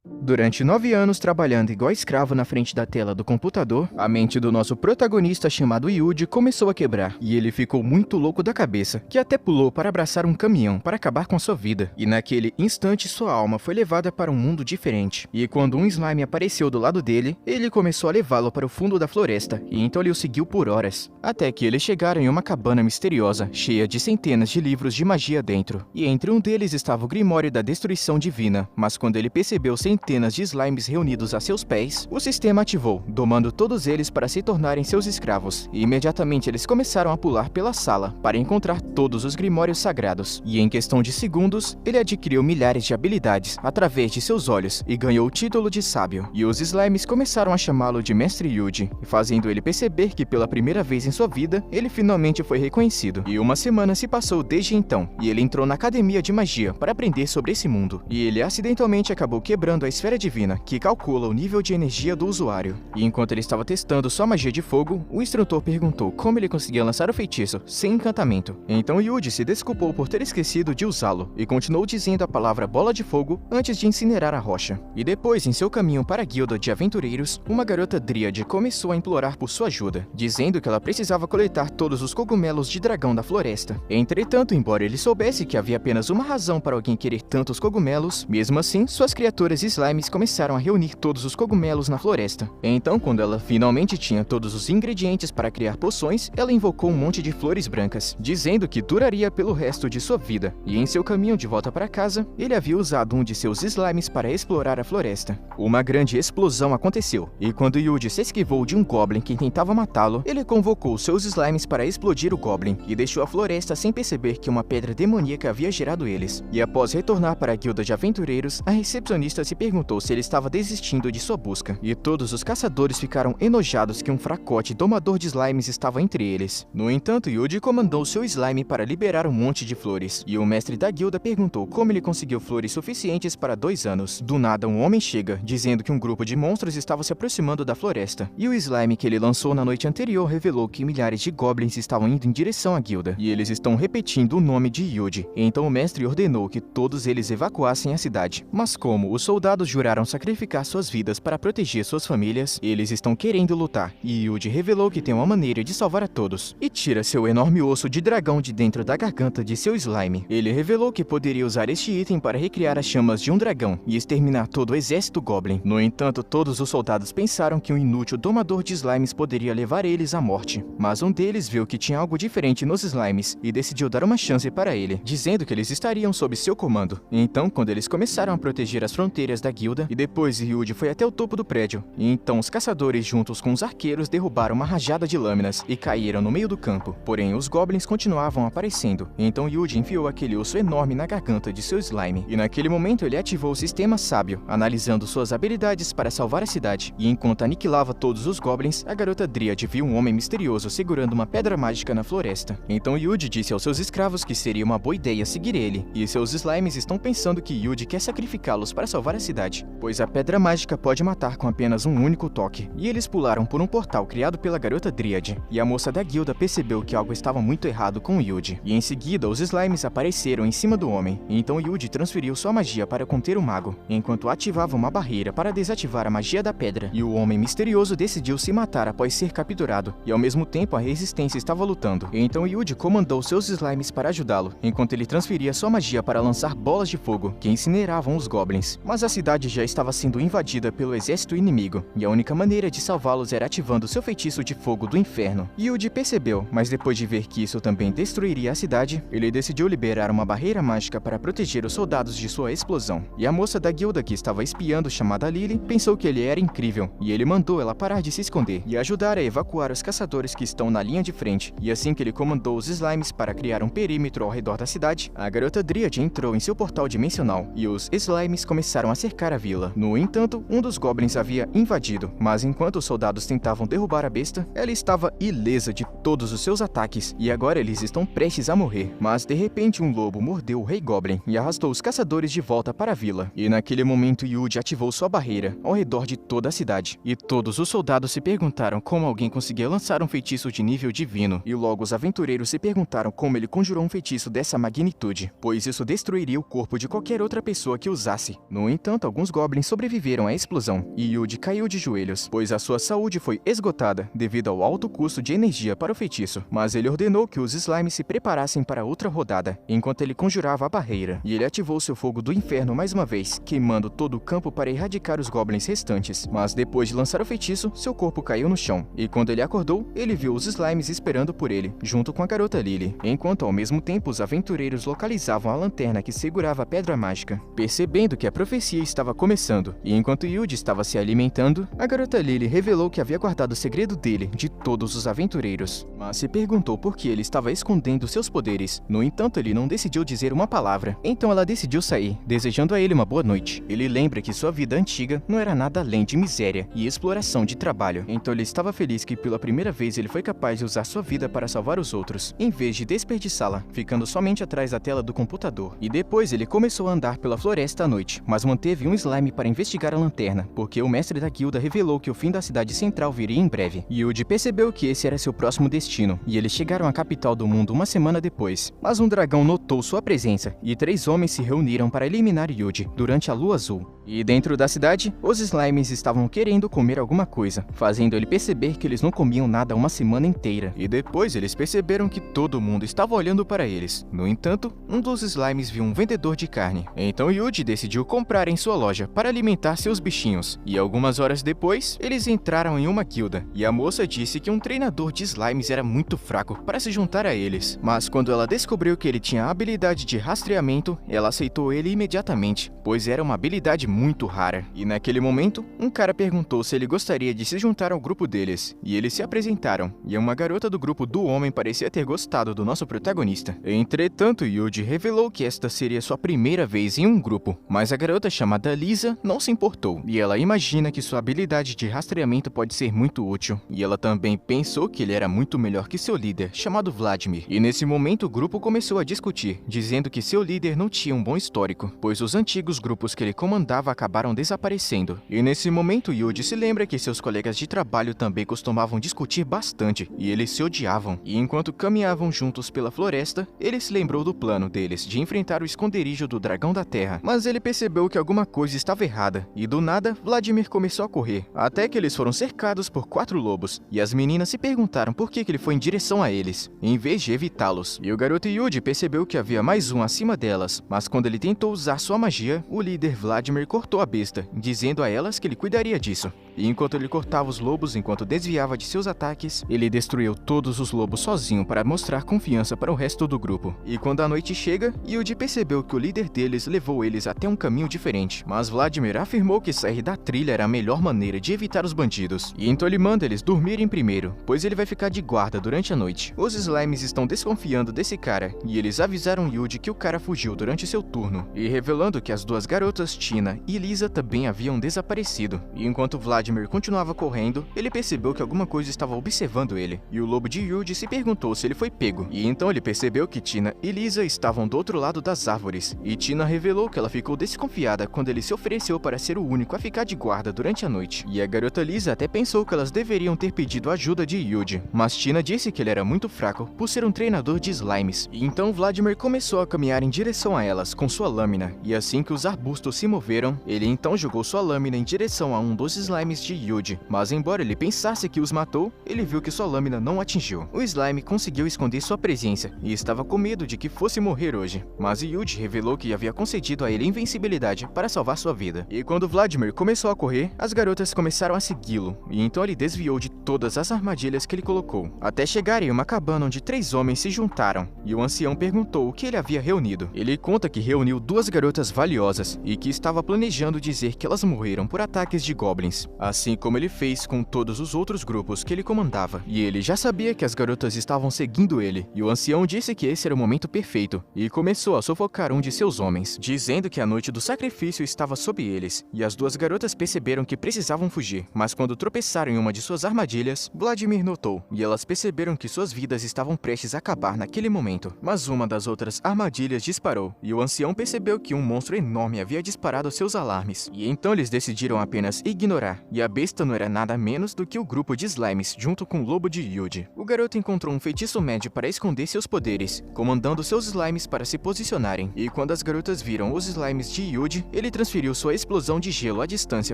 Durante 9 anos trabalhando igual escravo na frente da tela do computador, a mente do nosso protagonista chamado Yuji começou a quebrar, e ele ficou muito louco da cabeça, que até pulou para abraçar um caminhão para acabar com a sua vida. E naquele instante sua alma foi levada para um mundo diferente, e quando um slime apareceu do lado dele, ele começou a levá-lo para o fundo da floresta, e então ele o seguiu por horas, até que eles chegaram em uma cabana misteriosa, cheia de centenas de livros de magia dentro, e entre um deles estava o Grimório da Destruição Divina, mas quando ele percebeu centenas de slimes reunidos a seus pés, o sistema ativou, domando todos eles para se tornarem seus escravos, e imediatamente eles começaram a pular pela sala para encontrar todos os grimórios sagrados, e em questão de segundos, ele adquiriu milhares de habilidades através de seus olhos e ganhou o título de sábio, e os slimes começaram a chamá-lo de Mestre Yuji, fazendo ele perceber que pela primeira vez em sua vida, ele finalmente foi reconhecido, e uma semana se passou desde então, e ele entrou na academia de magia para aprender sobre esse mundo, e ele acidentalmente acabou quebrando a esfera divina, que calcula o nível de energia do usuário. E enquanto ele estava testando sua magia de fogo, o instrutor perguntou como ele conseguia lançar o feitiço sem encantamento. Então Yuji se desculpou por ter esquecido de usá-lo, e continuou dizendo a palavra bola de fogo antes de incinerar a rocha. E depois, em seu caminho para a guilda de aventureiros, uma garota dríade começou a implorar por sua ajuda, dizendo que ela precisava coletar todos os cogumelos de dragão da floresta. Entretanto, embora ele soubesse que havia apenas uma razão para alguém querer tantos cogumelos, mesmo assim, suas criaturas slimes começaram a reunir todos os cogumelos na floresta. Então, quando ela finalmente tinha todos os ingredientes para criar poções, ela invocou um monte de flores brancas, dizendo que duraria pelo resto de sua vida. E em seu caminho de volta para casa, ele havia usado um de seus slimes para explorar a floresta. Uma grande explosão aconteceu, e quando Yuji se esquivou de um goblin que tentava matá-lo, ele convocou seus slimes para explodir o goblin, e deixou a floresta sem perceber que uma pedra demoníaca havia gerado eles. E após retornar para a guilda de aventureiros, a recepcionista se perguntou se ele estava desistindo de sua busca, e todos os caçadores ficaram enojados que um fracote domador de slimes estava entre eles. No entanto, Yuji comandou seu slime para liberar um monte de flores, e o mestre da guilda perguntou como ele conseguiu flores suficientes para 2 anos. Do nada, um homem chega, dizendo que um grupo de monstros estava se aproximando da floresta, e o slime que ele lançou na noite anterior revelou que milhares de goblins estavam indo em direção à guilda, e eles estão repetindo o nome de Yuji. Então o mestre ordenou que todos eles evacuassem a cidade, mas como os soldados juraram sacrificar suas vidas para proteger suas famílias, eles estão querendo lutar, e Yuji revelou que tem uma maneira de salvar a todos, e tira seu enorme osso de dragão de dentro da garganta de seu slime. Ele revelou que poderia usar este item para recriar as chamas de um dragão e exterminar todo o exército goblin. No entanto, todos os soldados pensaram que um inútil domador de slimes poderia levar eles à morte, mas um deles viu que tinha algo diferente nos slimes e decidiu dar uma chance para ele, dizendo que eles estariam sob seu comando. Então, quando eles começaram a proteger as fronteiras da guilda, e depois Yuji foi até o topo do prédio, e então os caçadores juntos com os arqueiros derrubaram uma rajada de lâminas e caíram no meio do campo. Porém, os goblins continuavam aparecendo, então Yuji enfiou aquele osso enorme na garganta de seu slime, e naquele momento ele ativou o sistema sábio, analisando suas habilidades para salvar a cidade, e enquanto aniquilava todos os goblins, a garota dríade viu um homem misterioso segurando uma pedra mágica na floresta. Então Yuji disse aos seus escravos que seria uma boa ideia seguir ele, e seus slimes estão pensando que Yuji quer sacrificá-los para salvar a cidade, pois a pedra mágica pode matar com apenas um único toque. E eles pularam por um portal criado pela garota dríade, e a moça da guilda percebeu que algo estava muito errado com Yuji. E em seguida, os slimes apareceram em cima do homem, e então Yuji transferiu sua magia para conter o mago, enquanto ativava uma barreira para desativar a magia da pedra. E o homem misterioso decidiu se matar após ser capturado, e ao mesmo tempo a resistência estava lutando. E então Yuji comandou seus slimes para ajudá-lo, enquanto ele transferia sua magia para lançar bolas de fogo, que incineravam os goblins. Mas a cidade já estava sendo invadida pelo exército inimigo, e a única maneira de salvá-los era ativando seu feitiço de fogo do inferno. Yuji percebeu, mas depois de ver que isso também destruiria a cidade, ele decidiu liberar uma barreira mágica para proteger os soldados de sua explosão. E a moça da guilda que estava espiando, chamada Lily, pensou que ele era incrível, e ele mandou ela parar de se esconder e ajudar a evacuar os caçadores que estão na linha de frente. E assim que ele comandou os slimes para criar um perímetro ao redor da cidade, a garota dríade entrou em seu portal dimensional, e os slimes começaram a cercar a vila. No entanto, um dos goblins havia invadido, mas enquanto os soldados tentavam derrubar a besta, ela estava ilesa de todos os seus ataques, e agora eles estão prestes a morrer. Mas de repente um lobo mordeu o rei goblin e arrastou os caçadores de volta para a vila. E naquele momento Yuji ativou sua barreira ao redor de toda a cidade, e todos os soldados se perguntaram como alguém conseguia lançar um feitiço de nível divino, e logo os aventureiros se perguntaram como ele conjurou um feitiço dessa magnitude, pois isso destruiria o corpo de qualquer outra pessoa que usasse. No entanto, entanto, alguns goblins sobreviveram à explosão, e Yuji caiu de joelhos, pois a sua saúde foi esgotada devido ao alto custo de energia para o feitiço. Mas ele ordenou que os slimes se preparassem para outra rodada, enquanto ele conjurava a barreira, e ele ativou seu fogo do inferno mais uma vez, queimando todo o campo para erradicar os goblins restantes. Mas depois de lançar o feitiço, seu corpo caiu no chão, e quando ele acordou, ele viu os slimes esperando por ele, junto com a garota Lily, enquanto ao mesmo tempo os aventureiros localizavam a lanterna que segurava a pedra mágica. Percebendo que a profecia estava começando, e enquanto Yuji estava se alimentando, a garota Lily revelou que havia guardado o segredo dele de todos os aventureiros, mas se perguntou por que ele estava escondendo seus poderes. No entanto, ele não decidiu dizer uma palavra, então ela decidiu sair, desejando a ele uma boa noite. Ele lembra que sua vida antiga não era nada além de miséria e exploração de trabalho, então ele estava feliz que pela primeira vez ele foi capaz de usar sua vida para salvar os outros, em vez de desperdiçá-la, ficando somente atrás da tela do computador. E depois ele começou a andar pela floresta à noite, mas manteve um slime para investigar a lanterna, porque o mestre da guilda revelou que o fim da cidade central viria em breve. Yuji percebeu que esse era seu próximo destino, e eles chegaram à capital do mundo uma semana depois. Mas um dragão notou sua presença, e 3 homens se reuniram para eliminar Yuji durante a lua azul. E dentro da cidade, os slimes estavam querendo comer alguma coisa, fazendo ele perceber que eles não comiam nada uma semana inteira. E depois eles perceberam que todo mundo estava olhando para eles. No entanto, um dos slimes viu um vendedor de carne. Então Yuji decidiu comprar em sua loja para alimentar seus bichinhos. E algumas horas depois, eles entraram em uma guilda, e a moça disse que um treinador de slimes era muito fraco para se juntar a eles. Mas quando ela descobriu que ele tinha a habilidade de rastreamento, ela aceitou ele imediatamente, pois era uma habilidade muito rara. E naquele momento, um cara perguntou se ele gostaria de se juntar ao grupo deles, e eles se apresentaram, e uma garota do grupo do homem parecia ter gostado do nosso protagonista. Entretanto, Yuji revelou que esta seria sua primeira vez em um grupo, mas a garota chamada Lisa não se importou, e ela imagina que sua habilidade de rastreamento pode ser muito útil, e ela também pensou que ele era muito melhor que seu líder, chamado Vladimir. E nesse momento o grupo começou a discutir, dizendo que seu líder não tinha um bom histórico, pois os antigos grupos que ele comandava acabaram desaparecendo. E nesse momento Yuji se lembra que seus colegas de trabalho também costumavam discutir bastante, e eles se odiavam. E enquanto caminhavam juntos pela floresta, ele se lembrou do plano deles de enfrentar o esconderijo do dragão da terra. Mas ele percebeu que alguma coisa estava errada, e do nada, Vladimir começou a correr, até que eles foram cercados por 4 lobos, e as meninas se perguntaram por que ele foi em direção a eles, em vez de evitá-los. E o garoto Yuji percebeu que havia mais um acima delas, mas quando ele tentou usar sua magia, o líder Vladimir cortou a besta, dizendo a elas que ele cuidaria disso. E enquanto ele cortava os lobos enquanto desviava de seus ataques, ele destruiu todos os lobos sozinho para mostrar confiança para o resto do grupo. E quando a noite chega, Yuji percebeu que o líder deles levou eles até um caminho diferente, mas Vladimir afirmou que sair da trilha era a melhor maneira de evitar os bandidos. E então ele manda eles dormirem primeiro, pois ele vai ficar de guarda durante a noite. Os slimes estão desconfiando desse cara, e eles avisaram Yuji que o cara fugiu durante seu turno, e revelando que as 2 garotas, Tina e Lisa, também haviam desaparecido. E enquanto Vladimir continuava correndo, ele percebeu que alguma coisa estava observando ele, e o lobo de Yuji se perguntou se ele foi pego. E então ele percebeu que Tina e Lisa estavam do outro lado das árvores, e Tina revelou que ela ficou desconfiada quando ele se ofereceu para ser o único a ficar de guarda durante a noite. E a garota Lisa até pensou que elas deveriam ter pedido ajuda de Yuji, mas Tina disse que ele era muito fraco por ser um treinador de slimes. E então Vladimir começou a caminhar em direção a elas com sua lâmina, e assim que os arbustos se moveram, ele então jogou sua lâmina em direção a um dos slimes de Yuji, mas embora ele pensasse que os matou, ele viu que sua lâmina não atingiu. O slime conseguiu esconder sua presença e estava com medo de que fosse morrer hoje, mas Yuji revelou que havia concedido a ele invencibilidade para salvar sua vida. E quando Vladimir começou a correr, as garotas começaram a segui-lo, e então ele desviou de todas as armadilhas que ele colocou, até chegar em uma cabana onde 3 homens se juntaram, e o ancião perguntou o que ele havia reunido. Ele conta que reuniu 2 garotas valiosas e que estava planejando dizer que elas morreram por ataques de goblins, assim como ele fez com todos os outros grupos que ele comandava. E ele já sabia que as garotas estavam seguindo ele, e o ancião disse que esse era o momento perfeito, e começou a sufocar um de seus homens, dizendo que a noite do sacrifício estava sob eles, e as 2 garotas perceberam que precisavam fugir, mas quando tropeçaram em uma de suas armadilhas, Vladimir notou, e elas perceberam que suas vidas estavam prestes a acabar naquele momento. Mas uma das outras armadilhas disparou, e o ancião percebeu que um monstro enorme havia disparado seus alarmes, e então eles decidiram apenas ignorar, E a besta não era nada menos do que o grupo de slimes, junto com o lobo de Yuji. O garoto encontrou um feitiço médio para esconder seus poderes, comandando seus slimes para se posicionarem. E quando as garotas viram os slimes de Yuji, ele transferiu sua explosão de gelo à distância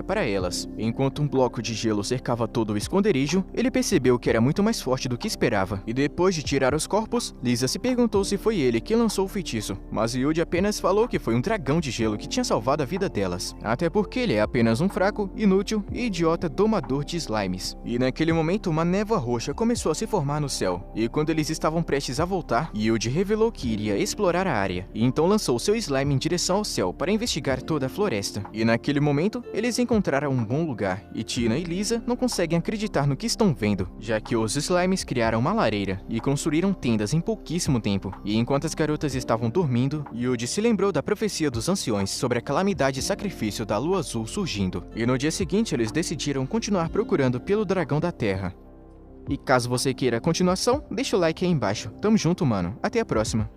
para elas. Enquanto um bloco de gelo cercava todo o esconderijo, ele percebeu que era muito mais forte do que esperava. E depois de tirar os corpos, Lisa se perguntou se foi ele que lançou o feitiço, mas Yuji apenas falou que foi um dragão de gelo que tinha salvado a vida delas. Até porque ele é apenas um fraco, inútil e idiota domador de slimes. E naquele momento uma névoa roxa começou a se formar no céu, e quando eles estavam prestes a voltar, Yuji revelou que iria explorar a área, e então lançou seu slime em direção ao céu para investigar toda a floresta. E naquele momento, eles encontraram um bom lugar, e Tina e Lisa não conseguem acreditar no que estão vendo, já que os slimes criaram uma lareira e construíram tendas em pouquíssimo tempo. E enquanto as garotas estavam dormindo, Yuji se lembrou da profecia dos anciões sobre a calamidade e sacrifício da lua azul surgindo. E no dia seguinte, eles decidiram continuar procurando pelo dragão da terra. E caso você queira a continuação, deixa o like aí embaixo. Tamo junto, mano. Até a próxima.